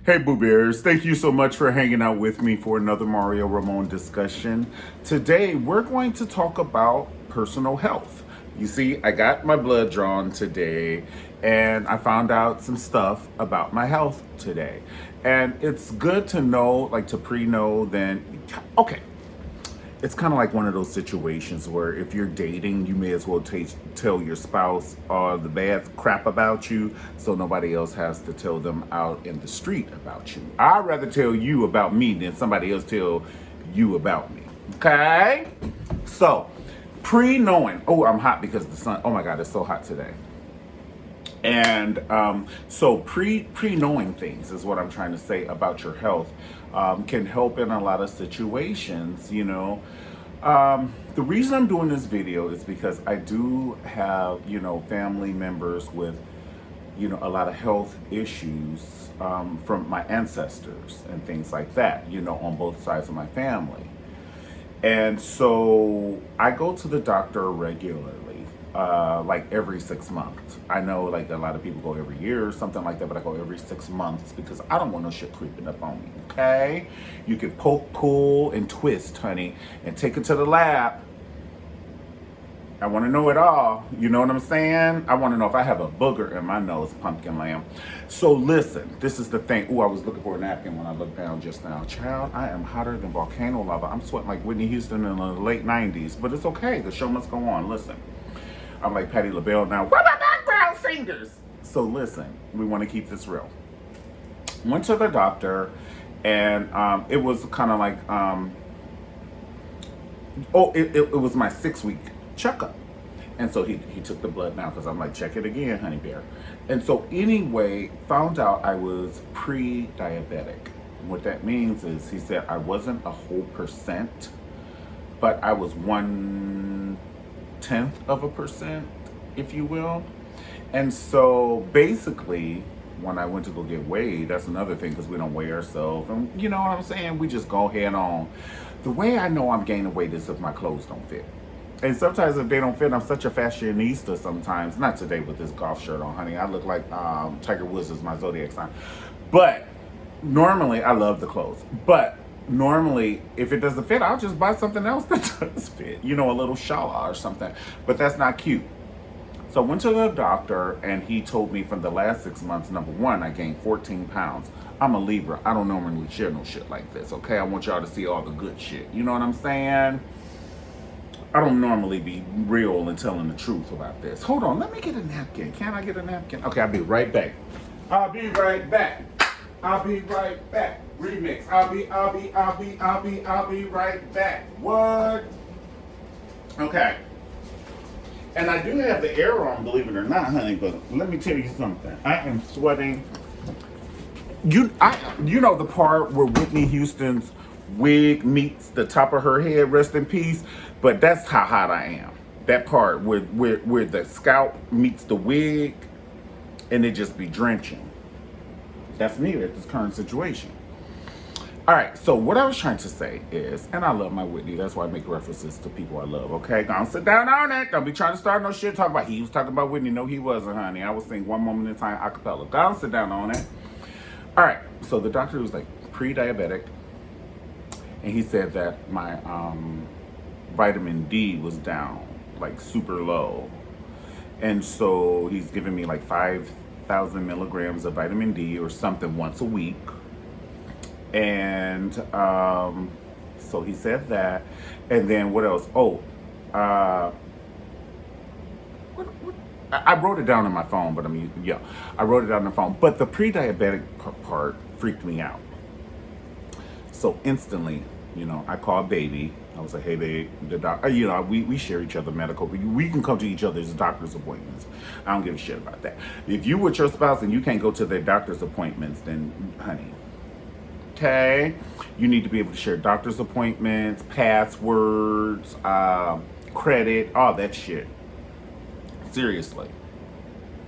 Hey Boo Bears, thank you so much for hanging out with me for another Mario Ramon discussion. Today we're going to talk about personal health. You see, I got my blood drawn today and I found out some stuff about my health today. And it's good to know, like to pre-know then, okay, it's kind of like one of those situations where if you're dating, you may as well tell your spouse all the bad crap about you so nobody else has to tell them out in the street about you. I'd rather tell you about me than somebody else tell you about me. Okay? So, pre-knowing. Oh, I'm hot because the sun. Oh my God, it's so hot today. And so pre-knowing things is what I'm trying to say about your health can help in a lot of situations, you know. The reason I'm doing this video is because I do have, you know, family members with, you know, a lot of health issues from my ancestors and things like that, you know, on both sides of my family. And so I go to the doctor regularly, like every 6 months. I know like a lot of people go every year or something like that, but I go every 6 months because I don't want no shit creeping up on me, okay? You can poke, pull, and twist, honey, and take it to the lab. I want to know it all. You know what I'm saying? I want to know if I have a booger in my nose, pumpkin lamb. So listen, this is the thing. Oh, I was looking for a napkin when I looked down just now. Child, I am hotter than volcano lava. I'm sweating like Whitney Houston in the late 90s. But it's okay. The show must go on. Listen, I'm like Patti LaBelle now. What about background singers? So listen, we want to keep this real. Went to the doctor, and it was kind of like, it was my 6-week checkup. And so he took the blood now because I'm like, check it again, honey bear. And so anyway, found out I was pre-diabetic. What that means is he said I wasn't a whole percent, but I was 1/10%, if you will. And so basically, when I went to go get weighed, that's another thing because we don't weigh ourselves. And you know what I'm saying? We just go head on. The way I know I'm gaining weight is if my clothes don't fit. And sometimes if they don't fit, I'm such a fashionista sometimes. Not today with this golf shirt on, honey. I look like Tiger Woods is my zodiac sign. But normally, I love the clothes. But normally, if it doesn't fit, I'll just buy something else that does fit. You know, a little shala or something. But that's not cute. So I went to the doctor, and he told me from the last 6 months, number one, I gained 14 pounds. I'm a Libra. I don't normally share no shit like this, okay? I want y'all to see all the good shit. You know what I'm saying? I don't normally be real and telling the truth about this. Hold on, let me get a napkin. Can I get a napkin? Okay, I'll be right back. I'll be right back. I'll be right back. Remix. I'll be right back. What? Okay. And I do have the air on, believe it or not, honey, but let me tell you something. I am sweating. You know the part where Whitney Houston's wig meets the top of her head, rest in peace, but that's how hot I am. That part where the scalp meets the wig and it just be drenching. That's me at this current situation. All right, so what I was trying to say is, and I love my Whitney, that's why I make references to people I love, okay? Don't sit down on it. Don't be trying to start no shit. Talk about he was talking about Whitney. No, he wasn't, honey. I was singing One Moment in Time a cappella. Don't sit down on it. All right, so the doctor was like pre-diabetic, and he said that my vitamin D was down, like super low. And so he's giving me like 5,000 milligrams of vitamin D or something once a week. And so he said that. And then what else? Oh, I wrote it down on my phone, but I wrote it down on the phone. But the pre-diabetic part freaked me out. So instantly, you know, I called baby. I was like, hey, babe, the doctor, you know, we share each other medical. We can come to each other's doctor's appointments. I don't give a shit about that. If you with your spouse and you can't go to their doctor's appointments, then, honey, okay, you need to be able to share doctor's appointments, passwords, credit, all that shit. Seriously,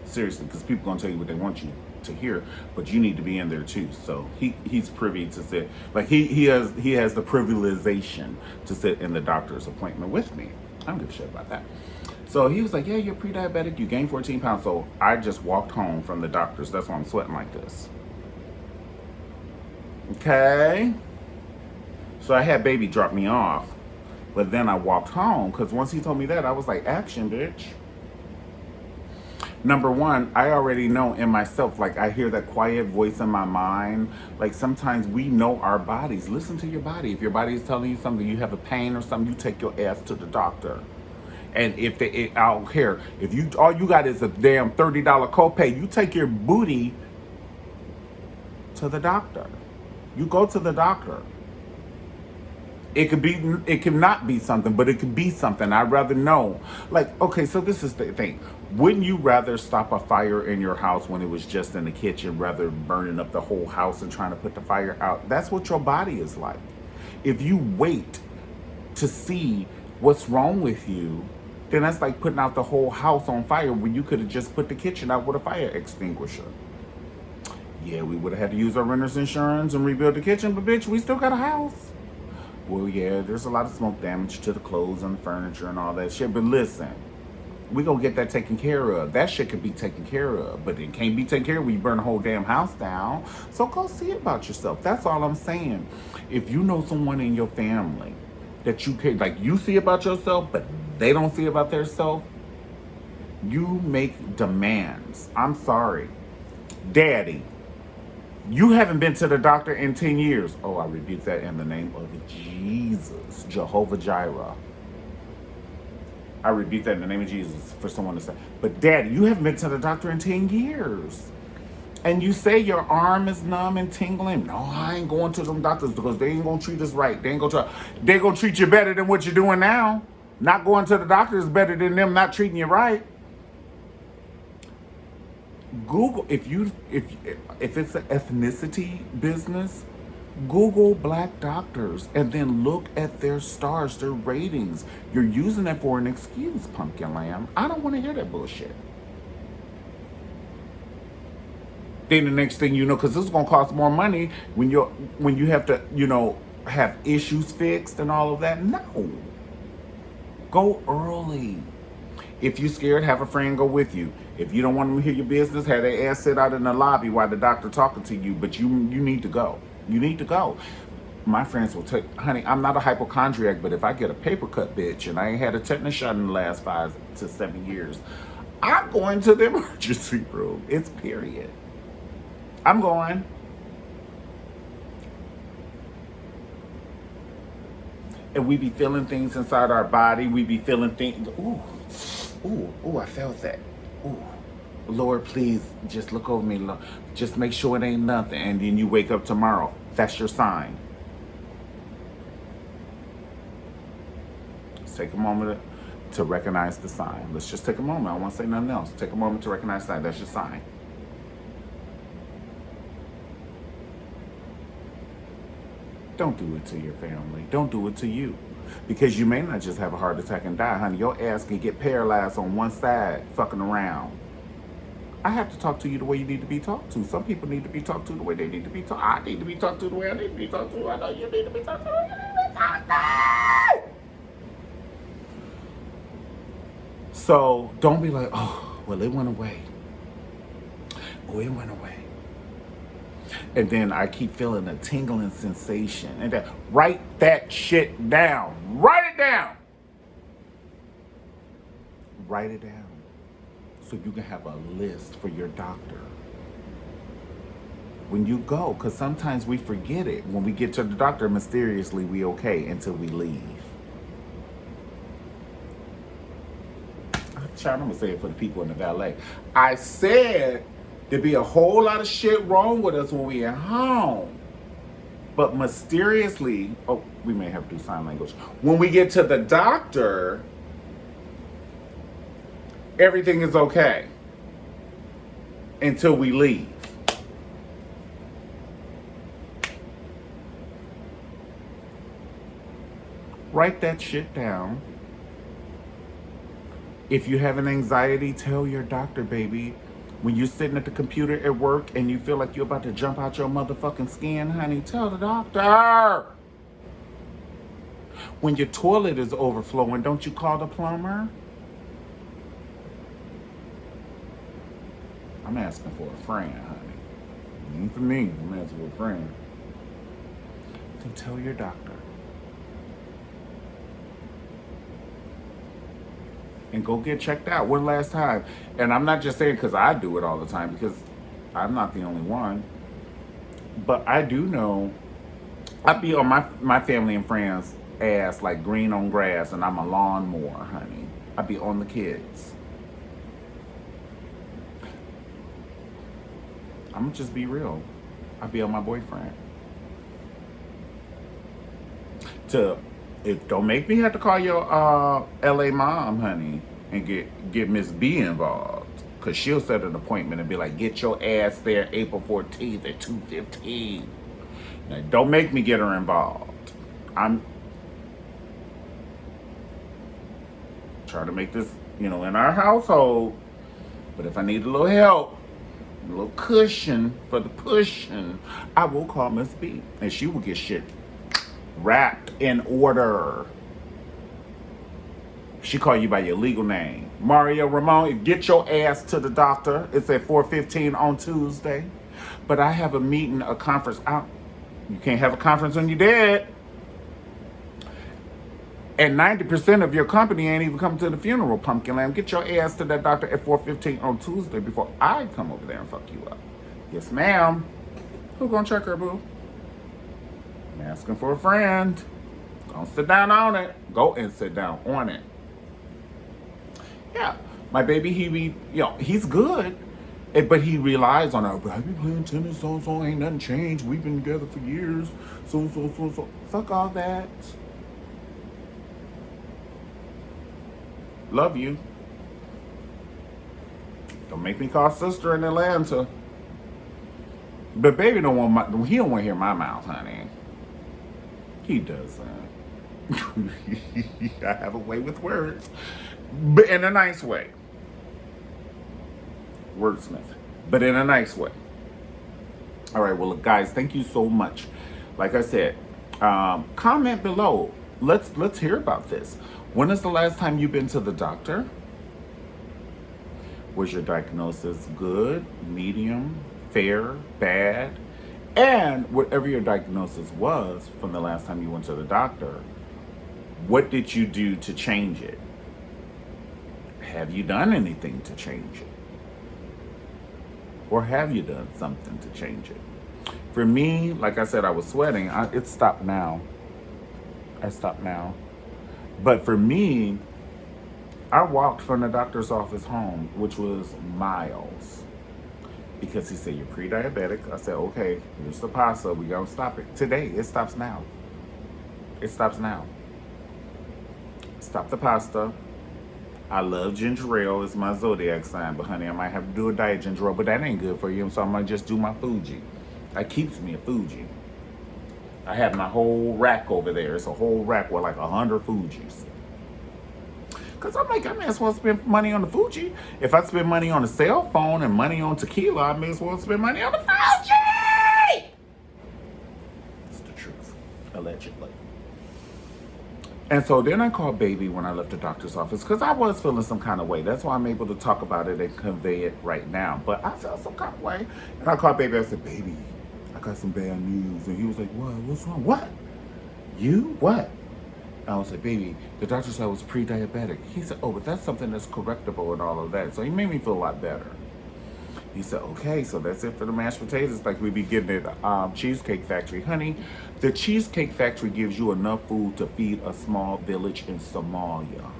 because people gonna tell you what they want you to hear, but you need to be in there too. So he's privy to sit, like he has the privilegation to sit in the doctor's appointment with me. I don't give a shit about that. So he was like, yeah, you're pre-diabetic, you gained 14 pounds. So I just walked home from the doctor's. That's why I'm sweating like this. Okay? So I had baby drop me off. But then I walked home because once he told me that, I was like, action, bitch. Number one, I already know in myself, like I hear that quiet voice in my mind. Like sometimes we know our bodies. Listen to your body. If your body is telling you something, you have a pain or something, you take your ass to the doctor. And if I don't care. If you all you got is a damn $30 copay, you take your booty to the doctor. You go to the doctor. It can not be something, but it could be something. I'd rather know. Like, okay, so this is the thing. Wouldn't you rather stop a fire in your house when it was just in the kitchen rather than burning up the whole house and trying to put the fire out? That's what your body is like. If you wait to see what's wrong with you, then that's like putting out the whole house on fire when you could have just put the kitchen out with a fire extinguisher. Yeah, we would have had to use our renter's insurance and rebuild the kitchen, but bitch, we still got a house. Well, yeah, there's a lot of smoke damage to the clothes and the furniture and all that shit. But listen, we gonna get that taken care of. That shit could be taken care of, but it can't be taken care of when you burn the whole damn house down. So go see about yourself. That's all I'm saying. If you know someone in your family that you can, like you see about yourself, but they don't see about themselves, you make demands. I'm sorry. Daddy, you haven't been to the doctor in 10 years. Oh, I rebuke that in the name of Jesus, Jehovah Jireh. I rebuke that in the name of Jesus for someone to say. But Daddy, you haven't been to the doctor in 10 years. And you say your arm is numb and tingling. No, I ain't going to them doctors because they ain't going to treat us right. They ain't going to try. They going to treat you better than what you're doing now. Not going to the doctor is better than them not treating you right. Google if it's an ethnicity business, Google black doctors and then look at their stars, their ratings. You're using that for an excuse, pumpkin lamb. I don't want to hear that bullshit. Then the next thing you know, because this is gonna cost more money when you have to, have issues fixed and all of that. No. Go early. If you're scared, have a friend go with you. If you don't want them to hear your business, have their ass sit out in the lobby while the doctor talking to you. But you need to go. You need to go. My friends will tell, honey, I'm not a hypochondriac, but if I get a paper cut, bitch, and I ain't had a tetanus shot in the last 5 to 7 years, I'm going to the emergency room. It's period. I'm going. And we be feeling things inside our body. We be feeling things. Ooh, I felt that. Ooh, Lord, please just look over me. Lord. Just make sure it ain't nothing. And then you wake up tomorrow. That's your sign. Let's take a moment to recognize the sign. Let's just take a moment. I don't want to say nothing else. Take a moment to recognize the sign. That's your sign. Don't do it to your family. Don't do it to you. Because you may not just have a heart attack and die, honey. Your ass can get paralyzed on one side fucking around. I have to talk to you the way you need to be talked to. Some people need to be talked to the way they need to be talked. I need to be talked to the way I need to be talked to. I know you need to be talked to the way you need to be talked to. So don't be like, oh, well, it went away. Oh, it went away. And then I keep feeling a tingling sensation. And then write that shit down. Write it down. Write it down. So you can have a list for your doctor. When you go, because sometimes we forget it. When we get to the doctor, mysteriously we okay until we leave. I'm going to say it for the people in the valet. I said there'd be a whole lot of shit wrong with us when we at home. But mysteriously, we may have to do sign language. When we get to the doctor, everything is okay until we leave. Write that shit down. If you have an anxiety, tell your doctor, baby. When you're sitting at the computer at work and you feel like you're about to jump out your motherfucking skin, honey, tell the doctor. When your toilet is overflowing, don't you call the plumber? I'm asking for a friend, honey. It ain't for me. I'm asking for a friend. then tell your doctor. And go get checked out one last time. And I'm not just saying because I do it all the time, because I'm not the only one. But I do know I be on my family and friends' ass like green on grass, and I'm a lawnmower, honey. I be on the kids. I'm gonna just be real. I be on my boyfriend. To if don't make me have to call your LA mom, honey, and get Miss B involved. Cause she'll set an appointment and be like, get your ass there April 14th at 2:15. Now, don't make me get her involved. I'm trying to make this, in our household. But if I need a little help, a little cushion for the pushing, I will call Miss B. And she will get shit wrapped in order. She call you by your legal name. Mario Ramon, get your ass to the doctor. It's at 4:15 on Tuesday. But I have a meeting, a conference. You can't have a conference when you're dead. And 90% of your company ain't even coming to the funeral, Pumpkin Lamb. Get your ass to that doctor at 4:15 on Tuesday before I come over there and fuck you up. Yes, ma'am. Who gonna check her, boo? I'm asking for a friend. Don't sit down on it. Go and sit down on it. Yeah, my baby, he's good. But he relies on her. But I've been playing tennis, so ain't nothing changed. We've been together for years. So. Fuck all that. Love you. Don't make me call sister in Atlanta. But baby he don't want to hear my mouth, honey. He doesn't. I have a way with words. But in a nice way. Wordsmith. But in a nice way. All right, well, guys, thank you so much. Like I said, comment below. Let's hear about this. When is the last time you've been to the doctor? Was your diagnosis good, medium, fair, bad? And whatever your diagnosis was from the last time you went to the doctor, what did you do to change it? Have you done anything to change it? Or have you done something to change it? For me, like I said, I was sweating. It stopped now. I stopped now. But for me, I walked from the doctor's office home, which was miles. Because he said, you're pre-diabetic. I said, okay, here's the pasta. We gonna stop it. Today, it stops now. It stops now. Stop the pasta. I love ginger ale. It's my zodiac sign. But honey, I might have to do a diet ginger ale. But that ain't good for you. So I might just do my Fuji. That keeps me a Fuji. I have my whole rack over there. It's a whole rack with like 100 Fujis. Because I'm like, I may as well spend money on the Fuji. If I spend money on a cell phone and money on tequila, I may as well spend money on the Fuji. It's the truth. Allegedly. And so then I called baby when I left the doctor's office because I was feeling some kind of way. That's why I'm able to talk about it and convey it right now. But I felt some kind of way. And I called baby. I said, baby, I got some bad news. And he was like, what? What's wrong? What? You? What? I was like, baby, the doctor said I was pre-diabetic. He said, oh, but that's something that's correctable and all of that. So he made me feel a lot better. He said, okay, so that's it for the mashed potatoes like we be getting at Cheesecake Factory. Honey, the Cheesecake Factory gives you enough food to feed a small village in Somalia.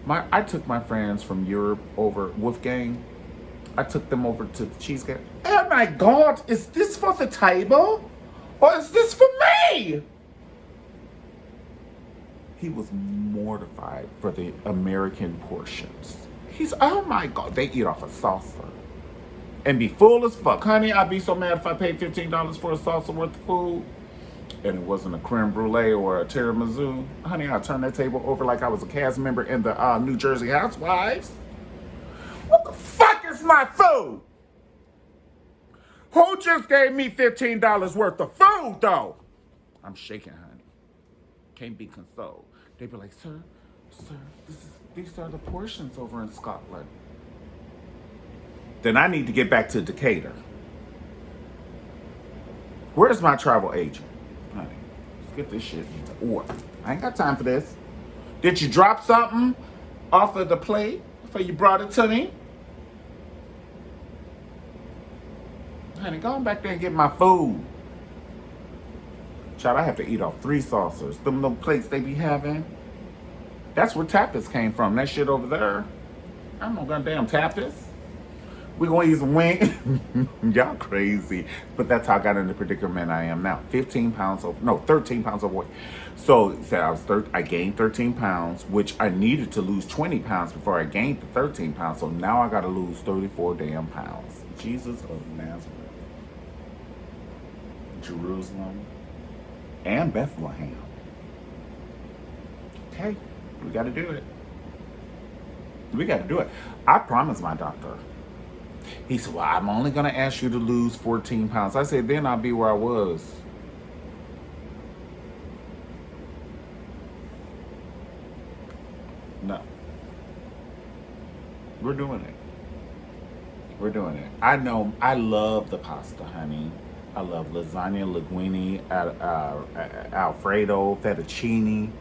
I took my friends from Europe over, Wolfgang. I took them over to the Cheesecake. Oh my God, is this for the table? Or is this for me? He was mortified for the American portions. He's, oh my God, they eat off a salsa. And be full as fuck. Honey, I'd be so mad if I paid $15 for a salsa worth of food and it wasn't a creme brulee or a tiramisu. Honey, I'd turn that table over like I was a cast member in the New Jersey Housewives. What the fuck is my food? Who just gave me $15 worth of food, though? I'm shaking, honey. Can't be consoled. They'd be like, sir, these are the portions over in Scotland. Then I need to get back to Decatur. Where's my travel agent? Honey, let's get this shit into order. I ain't got time for this. Did you drop something off of the plate before you brought it to me? Honey, go on back there and get my food. Child, I have to eat off 3 saucers. Them little plates they be having. That's where tapas came from. That shit over there. I don't know goddamn tapas. We gonna eat some wing. Y'all crazy. But that's how I got in the predicament I am now. 13 pounds overweight. So I gained 13 pounds, which I needed to lose 20 pounds before I gained the 13 pounds. So now I gotta lose 34 damn pounds. Jesus of Nazareth. Jerusalem and Bethlehem. Okay, we gotta do it. We gotta do it. I promised my doctor. He said, well, I'm only going to ask you to lose 14 pounds. I said, then I'll be where I was. No. We're doing it. We're doing it. I know. I love the pasta, honey. I love lasagna, linguine, Alfredo, fettuccine,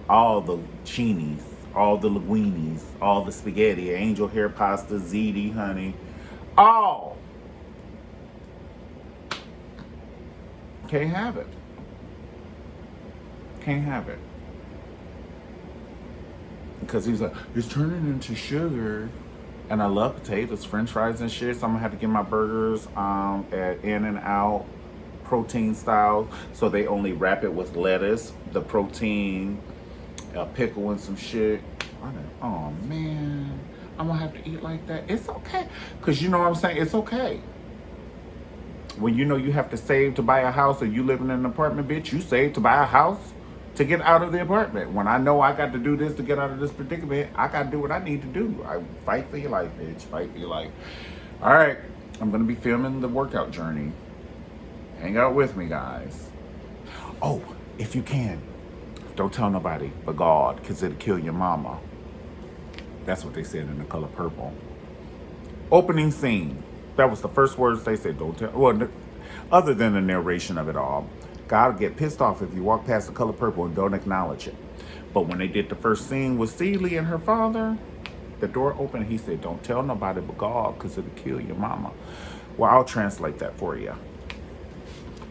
all the chinis, all the linguinis, all the spaghetti, angel hair pasta, ziti, honey. All. Can't have it. Can't have it. Because he's like, it's turning into sugar. And I love potatoes, french fries and shit. So I'm going to have to get my burgers at In-N-Out protein style. So they only wrap it with lettuce, the protein, a pickle and some shit. Oh, man. I'm going to have to eat like that. It's okay. Because you know what I'm saying? It's okay. When you know you have to save to buy a house or you live in an apartment, bitch, you save to buy a house to get out of the apartment. When I know I got to do this to get out of this predicament, I got to do what I need to do. I fight for your life, bitch. Fight for your life. All right. I'm going to be filming the workout journey. Hang out with me, guys. Oh, if you can, don't tell nobody but God, because it'll kill your mama. That's what they said in The Color Purple. Opening scene. That was the first words they said. Don't tell. Well, other than the narration of it all, God will get pissed off if you walk past The Color Purple and don't acknowledge it. But when they did the first scene with Celie and her father, the door opened and he said, don't tell nobody but God because it'll kill your mama. Well, I'll translate that for you.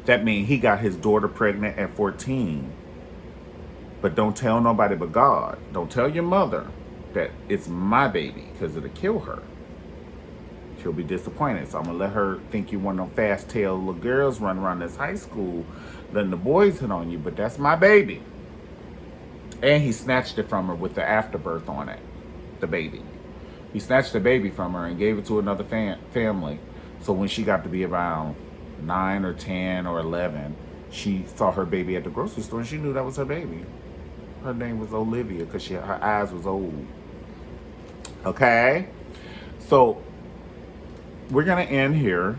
That means he got his daughter pregnant at 14. But don't tell nobody but God. Don't tell your mother that it's my baby because it'll kill her. She'll be disappointed. So I'm going to let her think you one of them fast-tailed little girls run around this high school letting the boys hit on you, but that's my baby. And he snatched it from her with the afterbirth on it, the baby. He snatched the baby from her and gave it to another family. So when she got to be around 9 or 10 or 11, she saw her baby at the grocery store and she knew that was her baby. Her name was Olivia because her eyes was old. Okay? So we're going to end here.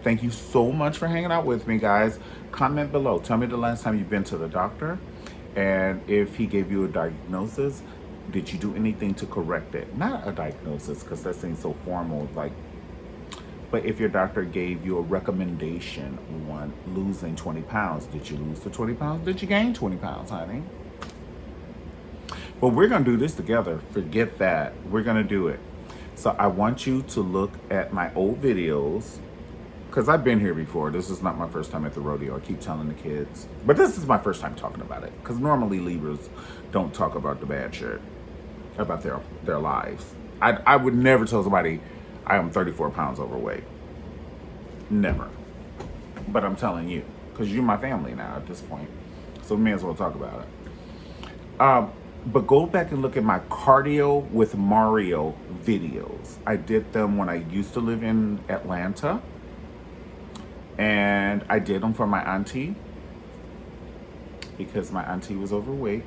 Thank you so much for hanging out with me, guys. Comment below. Tell me the last time you've been to the doctor. And if he gave you a diagnosis, did you do anything to correct it? Not a diagnosis, because that seems so formal. But if your doctor gave you a recommendation on losing 20 pounds, did you lose the 20 pounds? Did you gain 20 pounds, honey? But we're going to do this together. Forget that. We're going to do it. So I want you to look at my old videos, because I've been here before. This is not my first time at the rodeo. I keep telling the kids. But this is my first time talking about it, because normally Libras don't talk about the bad shit, about their lives. I would never tell somebody I am 34 pounds overweight. Never. But I'm telling you, because you're my family now at this point. So we may as well talk about it. But go back and look at my cardio with Mario videos. I did them when I used to live in Atlanta. And I did them for my auntie, because my auntie was overweight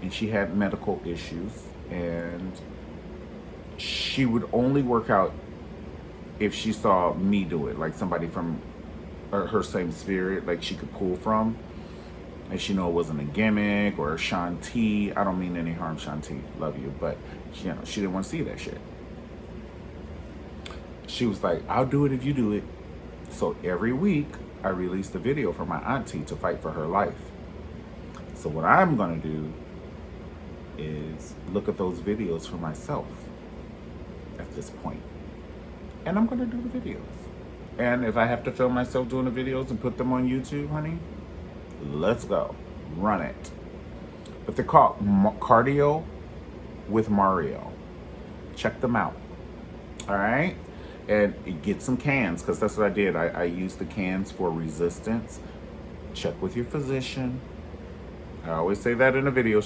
and she had medical issues, and she would only work out if she saw me do it, like somebody from her same spirit, like she could pull from. And she know it wasn't a gimmick or a Shanti. I don't mean any harm, Shanti. Love you. But, she didn't want to see that shit. She was like, I'll do it if you do it. So every week, I released a video for my auntie to fight for her life. So what I'm going to do is look at those videos for myself at this point. And I'm going to do the videos. And if I have to film myself doing the videos and put them on YouTube, honey, let's go. Run it. But they're called Cardio with Mario. Check them out. All right? And get some cans, because that's what I did. I used the cans for resistance. Check with your physician. I always say that in the video.